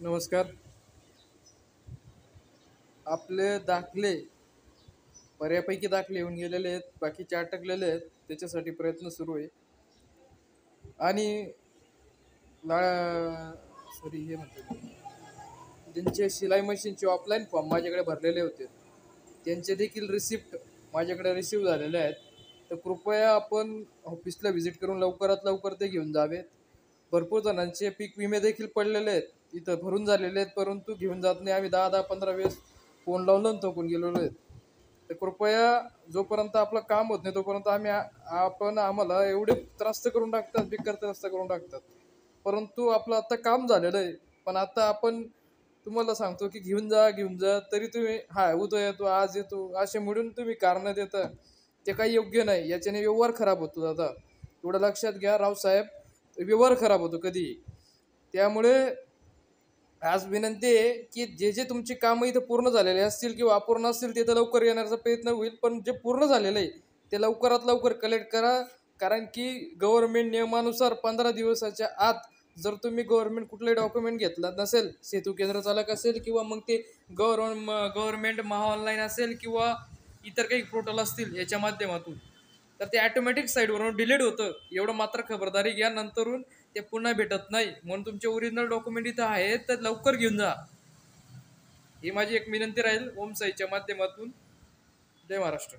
नमस्कार. आपले दाखले बऱ्यापैकी दाखले येऊन गेलेले आहेत, बाकीचे अटकलेले आहेत. त्याच्यासाठी प्रयत्न सुरू आहे. आणि ला सॉरी हे म्हणतो मी, ज्यांचे शिलाई मशीनचे ऑफलाईन फॉर्म माझ्याकडे भरलेले होते त्यांचे देखील रिसिप्ट माझ्याकडे रिसीव्ह झालेले आहेत. तर कृपया आपण ऑफिसला व्हिजिट करून लवकरात लवकर ते घेऊन जावेत. भरपूर जणांचे पीक विमे देखील पडलेले आहेत, इथं भरून झालेले आहेत, परंतु घेऊन जात नाही. आम्ही 10-10, 15 वेळेस फोन लावून थकून गेलेलो आहेत. तर कृपया जोपर्यंत आपलं काम होत नाही तोपर्यंत आपण आम्हाला एवढे त्रास करून टाकतात, बेकार त्रास करून टाकतात. परंतु आपलं आता काम झालेलं आहे. पण आता आपण तुम्हाला सांगतो की घेऊन जा घेऊन जा, तरी तुम्ही हा उद्या येतो आज येतो असे म्हणून तुम्ही कारणं देता. ते काही योग्य नाही. याच्याने व्यवहार खराब होतो दादा, एवढं लक्षात घ्या रावसाहेब. व्यवहार खराब होतो कधी. त्यामुळे आज विनंती आहे की जे जे तुमची कामं इथं पूर्ण झालेले असतील किंवा अपूर्ण असतील ते तर लवकर येण्याचा प्रयत्न होईल, पण जे पूर्ण झालेलं आहे ते लवकरात लवकर कलेक्ट करा. कारण की गव्हर्नमेंट नियमानुसार 15 दिवसाच्या आत जर तुम्ही कुठले डॉक्युमेंट घेतला नसेल, सेतू केंद्र चालक असेल किंवा मग ते गव्हर्नमेंट महाऑनलाईन असेल किंवा इतर काही पोर्टल असतील याच्या माध्यमातून, तर ते ऑटोमॅटिक साईडवरून डिलीट होतं. एवढं मात्र खबरदारी घ्या, नंतरून ते पुन्हा भेटत नाही. म्हणून तुमचे ओरिजिनल डॉक्युमेंट इथं आहेत तर लवकर घेऊन जा. ही माझी एक विनंती राहील ओम साईच्या माध्यमातून. जय महाराष्ट्र.